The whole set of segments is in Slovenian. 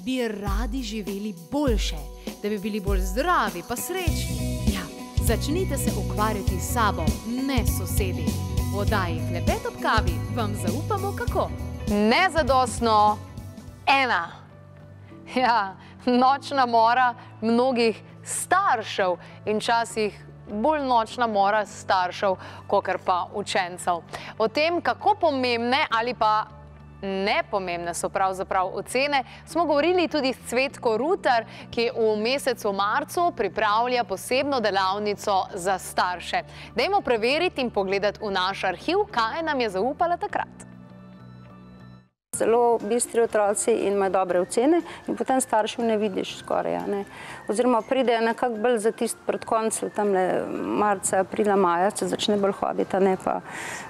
bi radi živeli boljše, da bi bili bolj zdravi pa srečni. Ja, začnite se ukvarjati s sabo, ne sosedi. V oddaji Klepet ob kavi vam zaupamo kako. Nezadostno ena. Ja, nočna mora mnogih staršev in včasih bolj nočna mora staršev, kakor pa učencev. O tem, kako pomembne ali pa nepomembne so pravzaprav ocene, smo govorili tudi s Cvetko Rutar, ki v mesecu marcu pripravlja posebno delavnico za starše. Dajmo preveriti in pogledati v naš arhiv, kaj nam je zaupala takrat. Zelo bistri otroci in imajo dobre ocene in potem staršev ne vidiš skoraj. Oziroma pridejo nekako bolj za tisti pred koncem, tamle marca, aprila, maja, se začne bolj hoditi, ne pa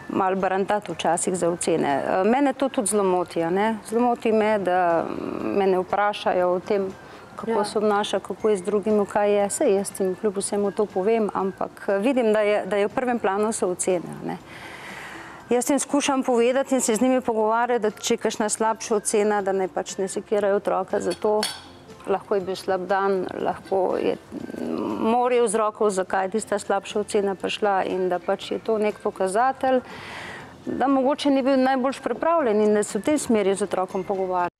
malo barantati včasih za ocene. Mene to tudi zelo moti. Zelo moti me, da me ne vprašajo o tem, kako se obnaša, kako je z drugim, kaj je. Saj jaz jim kljub vsemu to povem, ampak vidim, da je v prvem planu so ocene. Jaz jim skušam povedati in se z njimi pogovarjati, da če je kakšna slabša ocena, da ne pač ne sekirajo otroka za to. Lahko je bil slab dan, lahko je morje vzrokov, zakaj je tista slabša ocena prišla in da pač je to nek pokazatelj, da mogoče ni bil najboljš pripravljen in da se v tej smeri z otrokom pogovarja.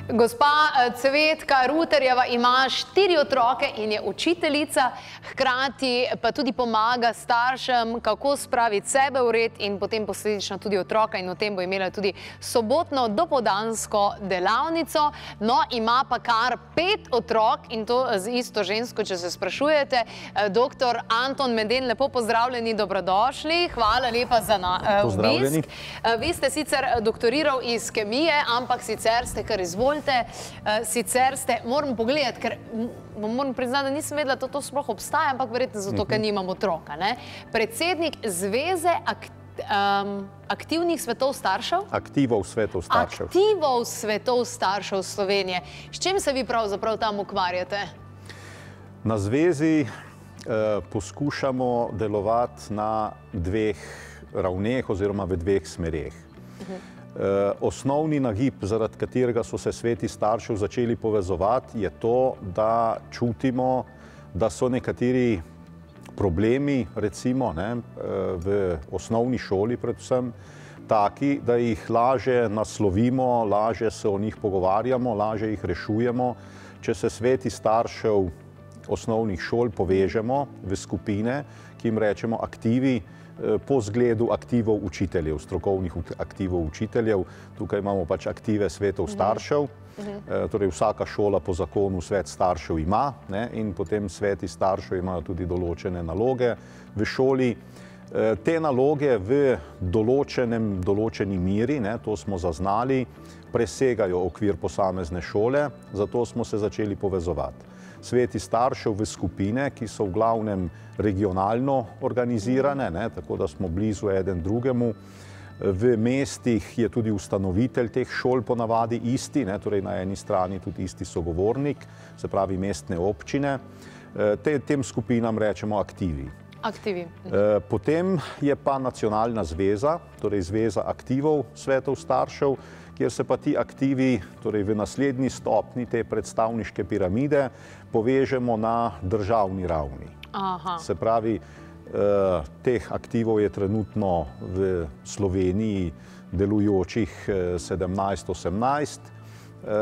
Gospa Cvetka Rutarjeva ima 4 otroke in je učiteljica, hkrati pa tudi pomaga staršem, kako spraviti sebe v red in potem posledično tudi otroka, in o tem bo imela tudi sobotno dopoldansko delavnico. No, ima pa kar 5 otrok in to z isto žensko, če se sprašujete. Doktor Anton Meden, lepo pozdravljeni, dobrodošli. Hvala lepa za obisk. Vi ste sicer doktoriral iz kemije, ampak sicer ste kar izvoljeni. Sicer ste, moram pogledati, ker moram priznati, da nisem vedela, da to sploh obstaja, ampak verjetno zato, ker nimam otroka. Predsednik Zveze aktivnih svetov staršev? Aktivov svetov staršev. Aktivov svetov staršev Slovenije. S čim se vi pravzaprav tam ukvarjate? Na zvezi poskušamo delovati na 2 ravneh oziroma v 2 smereh. Osnovni nagib, zaradi katerega so se sveti staršev začeli povezovati, je to, da čutimo, da so nekateri problemi, recimo v osnovni šoli predvsem, taki, da jih lažje naslovimo, lažje se o njih pogovarjamo, lažje jih rešujemo, če se sveti staršev osnovnih šol povežemo v skupine, ki jim rečemo aktivi, po zgledu aktivov učiteljev, strokovnih aktivov učiteljev. Tukaj imamo pač aktive svetov staršev, torej vsaka šola po zakonu svet staršev ima in potem sveti staršev imajo tudi določene naloge v šoli. Te naloge v določeni miri, to smo zaznali, presegajo okvir posamezne šole, zato smo se začeli povezovati. Sveti staršev v skupine, ki so v glavnem regionalno organizirane, tako da smo blizu eden drugemu. V mestih je tudi ustanovitelj teh šol ponavadi isti, torej na eni strani tudi isti sogovornik, se pravi mestne občine. Tem skupinam rečemo aktivi. Potem je pa nacionalna zveza, torej zveza aktivov svetov staršev, kjer se pa ti aktivi, torej v naslednji stopni te predstavniške piramide, povežemo na državni ravni. Se pravi, teh aktivov je trenutno v Sloveniji delujočih 17-18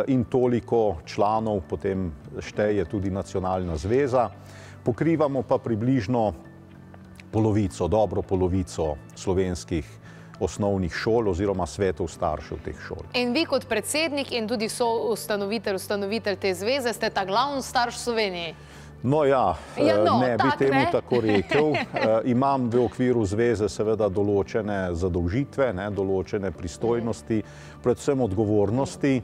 in toliko članov potem šteje tudi nacionalna zveza. Pokrivamo pa približno polovico, dobro polovico slovenskih osnovnih šol oziroma svetov staršev teh šol. In vi kot predsednik in tudi ustanovitelj te zveze ste ta glavni starš v Sloveniji? No ja, ne bi temu tako rekel. Imam v okviru zveze seveda določene zadolžitve, določene pristojnosti, predvsem odgovornosti,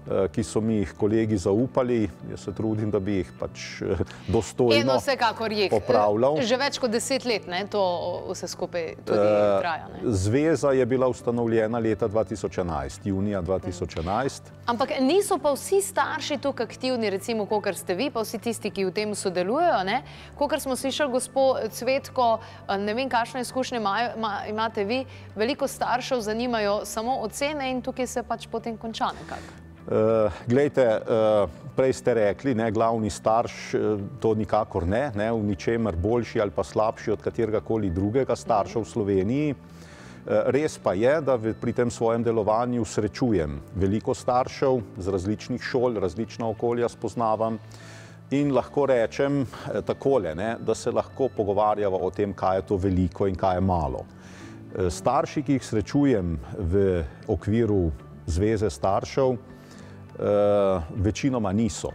ki so mi jih kolegi zaupali. Jaz se trudim, da bi jih pač dostojno opravljal. Že več kot 10 let to vse skupaj tudi traja. Zveza je bila ustanovljena leta 2011, junija 2011. Ampak niso pa vsi starši tukaj aktivni, recimo, kakor ste vi, pa vsi tisti, ki v tem sodelujejo. Kakor smo slišali gospod Cvetko, ne vem, kakšne izkušnje imate vi, veliko staršev zanimajo samo ocene in tukaj se pač potem konča nekako. Glejte, prej ste rekli, glavni starš, to nikakor ne, v ničemer boljši ali pa slabši od katerega koli drugega starša v Sloveniji. Res pa je, da pri tem svojem delovanju srečujem veliko staršev z različnih šol, različna okolja spoznavam in lahko rečem takole, da se lahko pogovarjava o tem, kaj je to veliko in kaj je malo. Starši, ki jih srečujem v okviru Zveze staršev, večinoma niso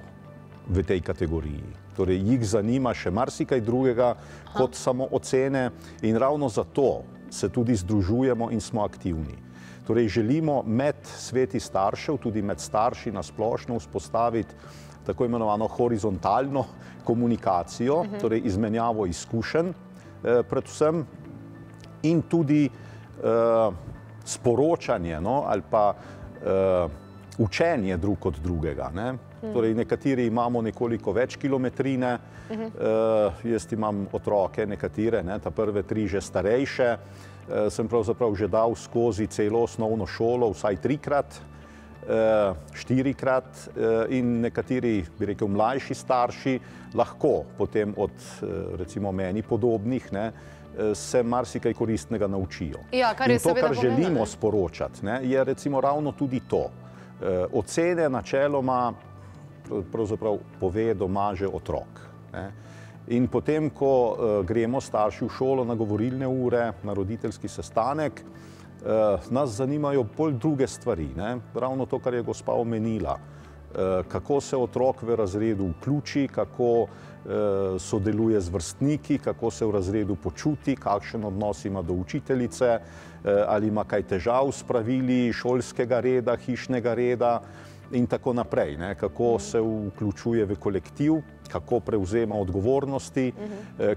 v tej kategoriji. Torej, jih zanima še marsikaj drugega kot samo ocene in ravno zato se tudi združujemo in smo aktivni. Torej, želimo med sveti staršev, tudi med starši na splošno vzpostaviti tako imenovano horizontalno komunikacijo, torej izmenjavo izkušenj predvsem in tudi sporočanje ali pa učenje drug od drugega. Torej, nekateri imamo nekoliko več kilometrine, jaz imam otroke, nekatere, ta prve 3 že starejše, sem pravzaprav že dal skozi celo osnovno šolo vsaj 3-krat, 4-krat in nekateri, bi rekel, mlajši starši lahko potem od, recimo, meni podobnih, se marsikaj koristnega naučijo. In to, kar želimo sporočati, je recimo ravno tudi to. Ocene načeloma pravzaprav pove doma že otrok. In potem, ko gremo starši v šolo na govorilne ure, na roditeljski sestanek, nas zanimajo bolj druge stvari. Ravno to, kar je gospa omenila. Kako se otrok v razredu vključi, kako sodeluje z vrstniki, kako se v razredu počuti, kakšen odnos ima do učiteljice, ali ima kaj težav s pravili šolskega reda, hišnega reda in tako naprej. Kako se vključuje v kolektiv, kako prevzema odgovornosti,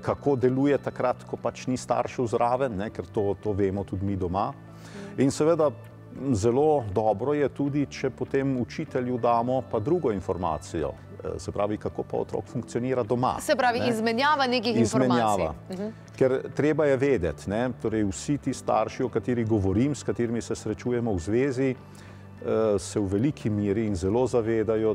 kako deluje takrat, ko pač ni staršev zraven, ker to vemo tudi mi doma. In seveda zelo dobro je tudi, če potem učitelju damo pa drugo informacijo, se pravi, kako pa otrok funkcionira doma. Se pravi, izmenjava nekih informacij. Ker treba je vedeti, torej vsi ti starši, o katerih govorim, s katerimi se srečujemo v zvezi, se v veliki meri in zelo zavedajo,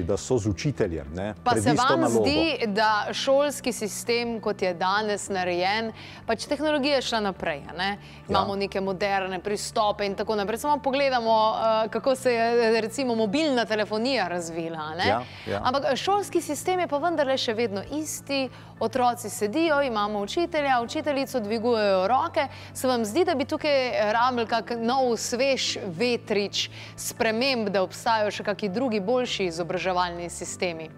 da so z učiteljem. Pa se vam zdi, da šolski sistem, kot je danes narejen, pač tehnologija je šla naprej. Imamo neke moderne pristope in tako naprej. Samo pogledamo, kako se je recimo mobilna telefonija razvila. Ampak šolski sistem je pa vendarle še vedno isti. Otroci sedijo, imamo učitelja, učiteljico, dvigujejo roke. Se vam zdi, da bi tukaj rabili kak nov, svež vetrič sprememb, da obstajajo še kakšni drugi boljši izobraževalni sistemi?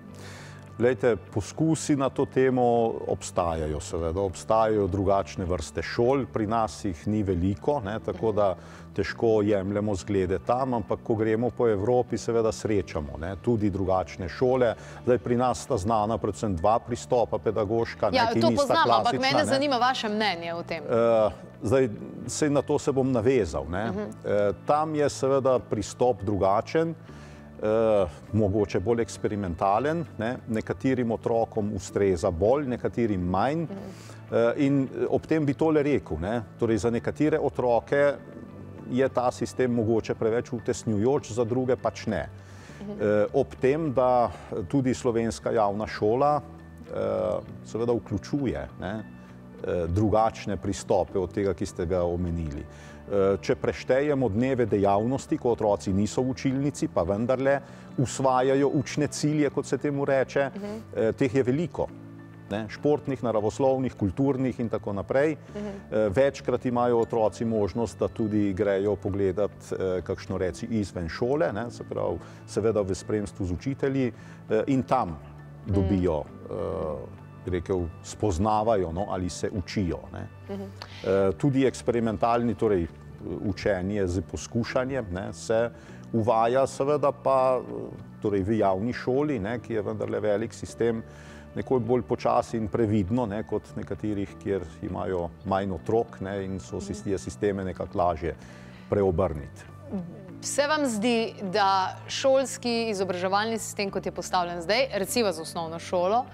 Glejte, poskusi na to temo obstajajo, seveda. Obstajajo drugačne vrste šol, pri nas jih ni veliko, tako da težko jemljemo zglede tam, ampak ko gremo po Evropi, seveda srečamo tudi drugačne šole. Zdaj, pri nas sta znana predvsem 2 pristopa pedagoška, ki nista klasična. Ja, to poznam, ampak mene zanima vaše mnenje o tem. Zdaj, na to se bom navezal. Tam je seveda pristop drugačen, mogoče bolj eksperimentalen, nekaterim otrokom ustreza bolj, nekaterim manj. In ob tem bi tole rekel, torej za nekatere otroke je ta sistem mogoče preveč utesnjujoč, za druge pač ne. Ob tem, da tudi slovenska javna šola seveda vključuje drugačne pristope od tega, ki ste ga omenili. Če preštejemo dneve dejavnosti, ko otroci niso v učilnici, pa vendarle usvajajo učne cilje, kot se temu reče, teh je veliko. Športnih, naravoslovnih, kulturnih in tako naprej. Večkrat imajo otroci možnost, da tudi grejo pogledati kakšno reci izven šole, se pravi, seveda v spremstvu z učitelji in tam dobijo, rekel, spoznavajo ali se učijo. Tudi eksperimentalni, torej učenje z poskušanjem, se uvaja, seveda pa v javni šoli, ki je vendarle velik sistem, nekoliko bolj počasi in previdno, kot nekaterih, kjer imajo manj otrok in so sisteme nekako lažje preobrniti. Se vam zdi, da šolski izobraževalni sistem, kot je postavljen zdaj, recimo z osnovno šolo,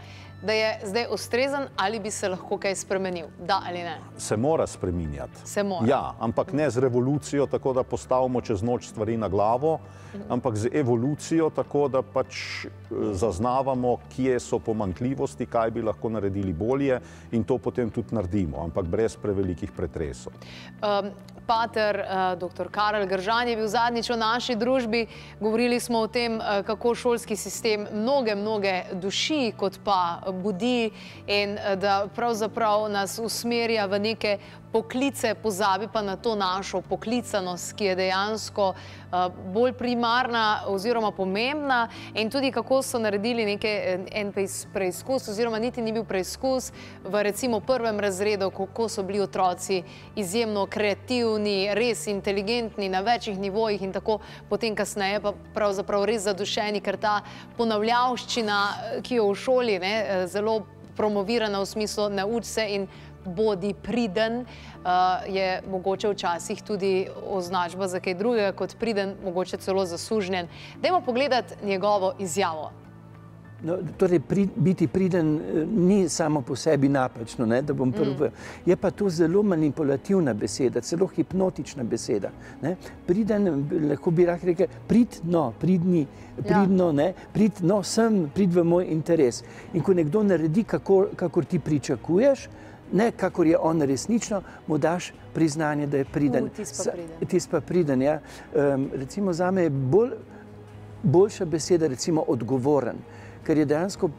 da je zdaj ustrezen ali bi se lahko kaj spremenil? Da ali ne? Se mora spreminjati. Se mora. Ja, ampak ne z revolucijo, tako da postavimo čez noč stvari na glavo, ampak z evolucijo, tako da pač zaznavamo, kje so pomanjkljivosti, kaj bi lahko naredili bolje in to potem tudi naredimo, ampak brez prevelikih pretresov. Pater dr. Karel Gržan je bil zadnjič v naši družbi. Govorili smo o tem, kako šolski sistem mnoge duši, kot pa budi in da pravzaprav nas usmerja v neke poklice, pozabi pa na to našo poklicanost, ki je dejansko bolj primarna oziroma pomembna, in tudi kako so naredili en preizkus, oziroma niti ni bil preizkus, v recimo 1. razredu, kako so bili otroci izjemno kreativni, res inteligentni na večjih nivojih in tako potem kasneje pa pravzaprav res zadušeni, ker ta ponavljavščina, ki jo v šoli zelo promovirana v smislu nauči se in bodi priden, je mogoče včasih tudi označba za kaj drugega kot priden, mogoče celo zasužnjen. Dajmo pogledati njegovo izjavo. No, torej, biti priden ni samo po sebi napačno, da bom prvi. Je pa to zelo manipulativna beseda, celo hipnotična beseda. Priden, lahko bi rekel, pridno, pridni, pridno, pridno sem, prid v moj interes. In ko nekdo naredi, kakor ti pričakuješ, ne kakor je on resnično, mu daš priznanje, da je priden. Tis pa priden, ja. Recimo zame je boljša beseda, recimo odgovoren, ker je dejansko,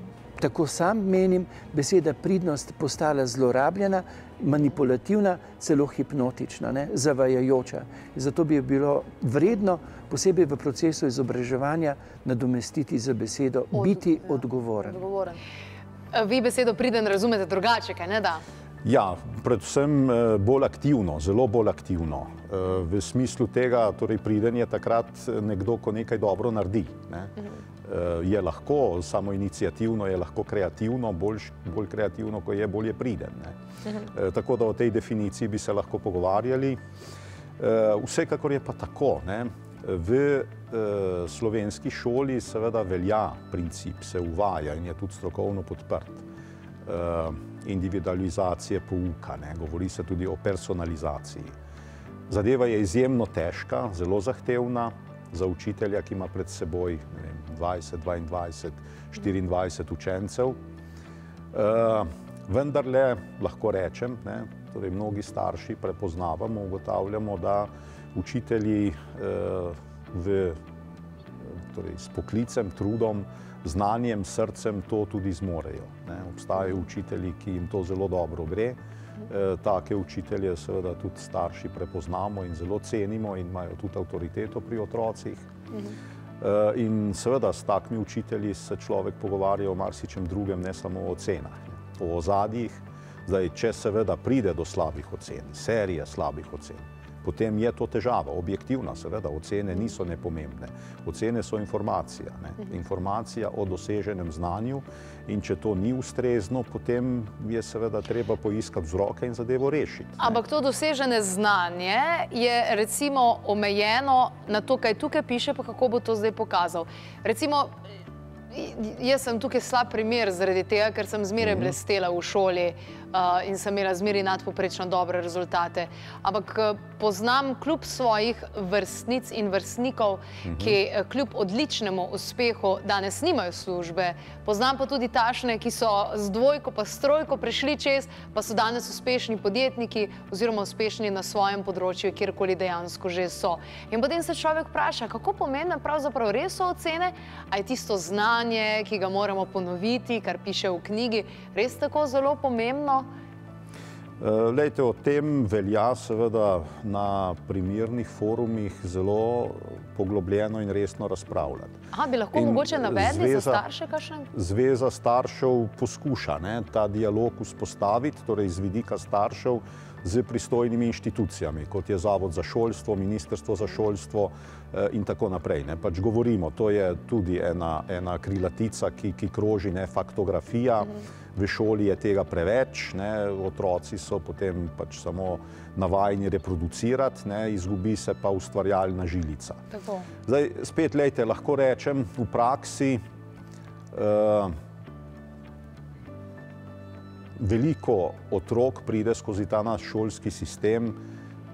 tako sam menim, beseda pridnost postala zlorabljena, manipulativna, celo hipnotična, zavajajoča. Zato bi bilo vredno, posebej v procesu izobraževanja, nadomestiti za besedo biti odgovoren. Vi besedo priden razumete drugače, kaj ne da? Ja, predvsem bolj aktivno, zelo bolj aktivno. V smislu tega, torej priden je takrat nekdo, ko nekaj dobro naredi. Je lahko samoinicijativno, je lahko kreativno, bolj kreativno, ko je, bolj je priden. Tako da o tej definiciji bi se lahko pogovarjali. Vsekakor je pa tako. V slovenski šoli seveda velja princip, se uvaja in je tudi strokovno podprt. Individualizacije pouka, govori se tudi o personalizaciji. Zadeva je izjemno težka, zelo zahtevna za učitelja, ki ima pred seboj 20, 22, 24 učencev. Vendarle lahko rečem, torej mnogi starši prepoznavamo, ugotavljamo, da učitelji s poklicem, trudom, znanjem, srcem to tudi zmorejo. Obstajajo učitelji, ki jim to zelo dobro gre. Take učitelje seveda tudi starši prepoznamo in zelo cenimo in imajo tudi avtoriteto pri otrocih. In seveda s takimi učitelji se človek pogovarja o marsičem drugem, ne samo o ocenah, o ozadjih. Zdaj, če seveda pride do slabih ocen, serije slabih ocen, potem je to težava, objektivna seveda, ocene niso nepomembne. Ocene so informacija, informacija o doseženem znanju in če to ni ustrezno, potem je seveda treba poiskati vzroke in zadevo rešiti. Ampak to dosežene znanje je recimo omejeno na to, kaj tukaj piše, pa kako bo to zdaj pokazal. Recimo, jaz sem tukaj slab primer zaradi tega, ker sem zmeraj blestela v šoli in sem imela zmeraj nadpoprečno dobre rezultate. Ampak poznam kljub svojih vrstnic in vrstnikov, ki kljub odličnemu uspehu danes nimajo službe. Poznam pa tudi takšne, ki so z dvojko pa s trojko prišli čez, pa so danes uspešni podjetniki oziroma uspešni na svojem področju, kjerkoli dejansko že so. In potem se človek vpraša, kako pomembne pravzaprav res so ocene, a je tisto znanje, ki ga moramo ponoviti, kar piše v knjigi, res tako zelo pomembno? Lejte, o tem velja seveda na primernih forumih zelo poglobljeno in resno razpravljati. Aha, bi lahko mogoče navedli za starše kakšen? Zveza staršev poskuša ta dialog vzpostaviti, torej z vidika staršev z pristojnimi inštitucijami, kot je Zavod za šolstvo, Ministrstvo za šolstvo in tako naprej. Pač govorimo, to je tudi ena krilatica, ki kroži, faktografija. V šoli je tega preveč, otroci so potem pač samo navajeni reproducirati, izgubi se pa ustvarjalna žilica. Zdaj, spet, lejte, lahko rečem, v praksi veliko otrok pride skozi ta naš šolski sistem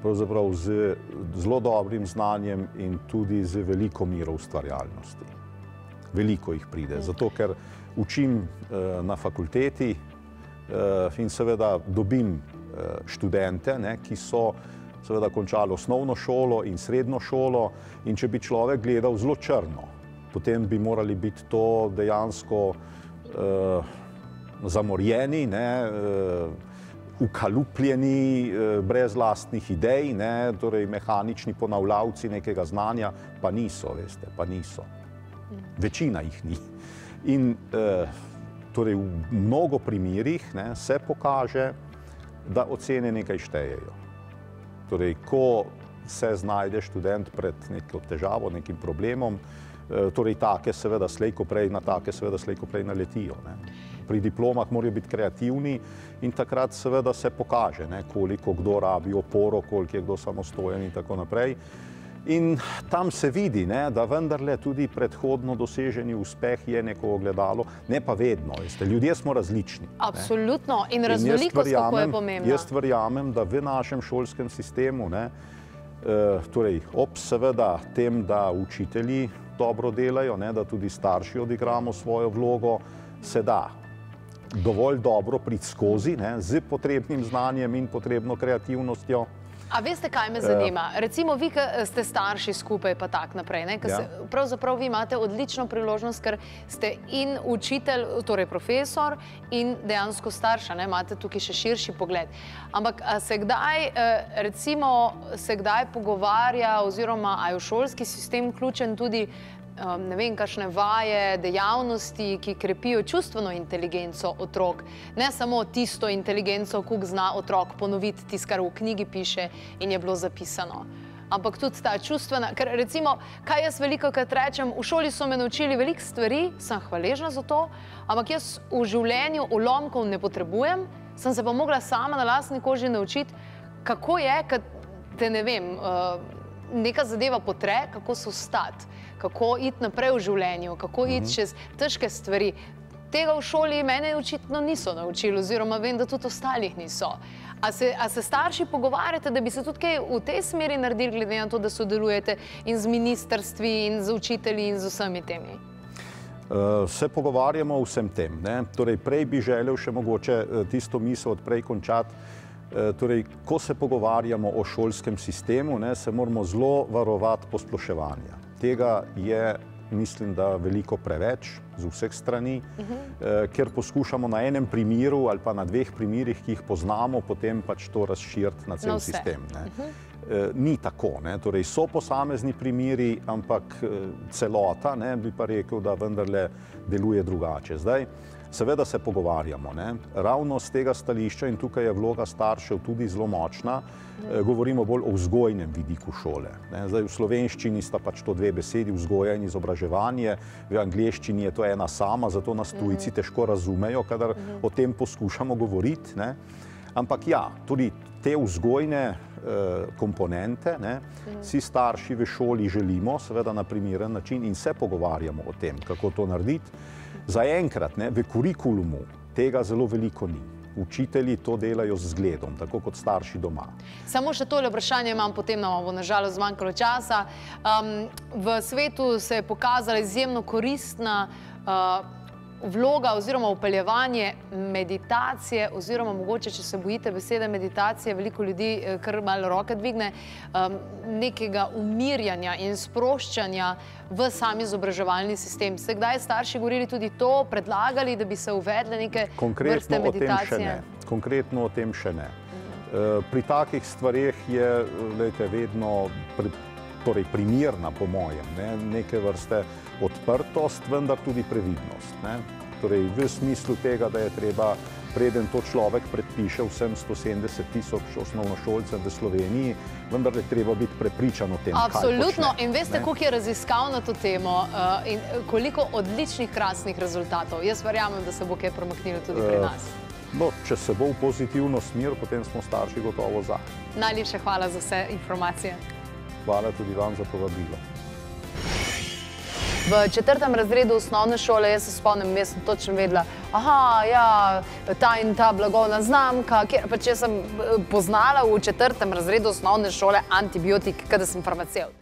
pravzaprav z zelo dobrim znanjem in tudi z veliko mero ustvarjalnosti. Veliko jih pride, zato ker učim na fakulteti in seveda dobim študente, ki so seveda končali osnovno šolo in srednjo šolo, in če bi človek gledal zelo črno, potem bi morali biti to dejansko zamorjeni, ukalupljeni, brez lastnih idej, torej mehanični ponavljavci nekega znanja, pa niso, veste, pa niso. Večina jih ni. In torej v mnogo primerih se pokaže, da ocene nekaj štejejo. Torej, ko se znajde študent pred neko težavo, nekim problemom, torej take seveda slejko prej naletijo. Pri diplomah morajo biti kreativni in takrat seveda se pokaže, koliko kdo rabi oporo, koliko je kdo samostojen in tako naprej. In tam se vidi, da vendarle tudi predhodno doseženi uspeh je neko ogledalo, ne pa vedno. Ljudje smo različni. Absolutno. In raznolikost, kako je pomembna. Jaz verjamem, da v našem šolskem sistemu, torej ob seveda tem, da učitelji dobro delajo, da tudi starši odigramo svojo vlogo, se da dovolj dobro priti skozi z potrebnim znanjem in potrebno kreativnostjo. A veste, kaj me zanima? Recimo, vi, ki ste starši skupaj, pa tak naprej, pravzaprav vi imate odlično priložnost, ker ste in učitelj, torej profesor, in dejansko starša, imate tukaj še širši pogled. Ampak se kdaj, recimo, se kdaj pogovarja, oziroma a je v šolski sistem vključen tudi ne vem, kakšne vaje, dejavnosti, ki krepijo čustveno inteligenco otrok. Ne samo tisto inteligenco, koliko zna otrok ponoviti tisto, kar v knjigi piše in je bilo zapisano. Ampak tudi ta čustvena, ker recimo, kaj jaz velikokrat rečem, v šoli so me naučili veliko stvari, sem hvaležna za to, ampak jaz v življenju ulomkov ne potrebujem, sem se pa mogla sama na lastni koži naučiti, kako je, kad te, ne vem, neka zadeva potre, kako se vstati, kako iti naprej v življenju, kako iti čez težke stvari. Tega v šoli mene očitno niso naučili, oziroma vem, da tudi ostalih niso. A se starši pogovarjate, da bi se tudi kaj v tej smeri naredili, glede na to, da sodelujete in z ministrstvi, in z učitelji, in z vsemi temi? Se pogovarjamo o vsem tem. Torej, prej bi želel še mogoče tisto misel odprej končati. Torej, ko se pogovarjamo o šolskem sistemu, se moramo zelo varovati posploševanja. Tega je, mislim, da veliko preveč z vseh strani, ker poskušamo na enem primeru ali pa na dveh primerih, ki jih poznamo, potem pač to razširiti na cel sistem. Ni tako. Torej, so posamezni primeri, ampak celota, bi pa rekel, da vendarle deluje drugače. Zdaj, seveda se pogovarjamo. Ravno z tega stališča, in tukaj je vloga staršev tudi zelo močna, govorimo bolj o vzgojnem vidiku šole. Zdaj, v slovenščini sta pač to dve besedi, vzgoja in izobraževanje, v angleščini je to ena sama, zato nas tujci težko razumejo, kadar o tem poskušamo govoriti. Ampak ja, tudi te vzgojne komponente si starši v šoli želimo, seveda na primeren način, in se pogovarjamo o tem, kako to narediti. Zaenkrat v kurikulumu tega zelo veliko ni. Učitelji to delajo z zgledom, tako kot starši doma. Samo še tole vprašanje imam, potem nam bo nažalost zmanjkalo časa. V svetu se je pokazala izjemno koristna vloga oziroma upeljevanje meditacije, oziroma mogoče, če se bojite besede meditacije, veliko ljudi kar malo roke dvigne, nekega umirjanja in sproščanja v sam izobraževalni sistem. Ste kdaj starši govorili tudi to, predlagali, da bi se uvedle neke vrste meditacije? Konkretno o tem še ne. Pri takih stvareh je vedno primirna, po mojem, neke vrste odprtost, vendar tudi previdnost. Torej, v smislu tega, da je treba, preden to človek predpiše vsem 170 tisoč osnovnošolcem v Sloveniji, vendar je treba biti prepričan o tem, kaj počne. Absolutno. In veste, koliko je raziskav na to temo in koliko odličnih, krasnih rezultatov. Jaz verjamem, da se bo kaj premaknilo tudi pri nas. No, če se bo v pozitivno smer, potem smo starši gotovo za. Najlepša hvala za vse informacije. Hvala tudi vam za povabilo. V 4. razredu osnovne šole, jaz se spomnim, jaz sem točno vedela, aha, ja, ta in ta blagovna znamka, pa če sem poznala v 4. razredu osnovne šole antibiotik, kada sem farmacevt.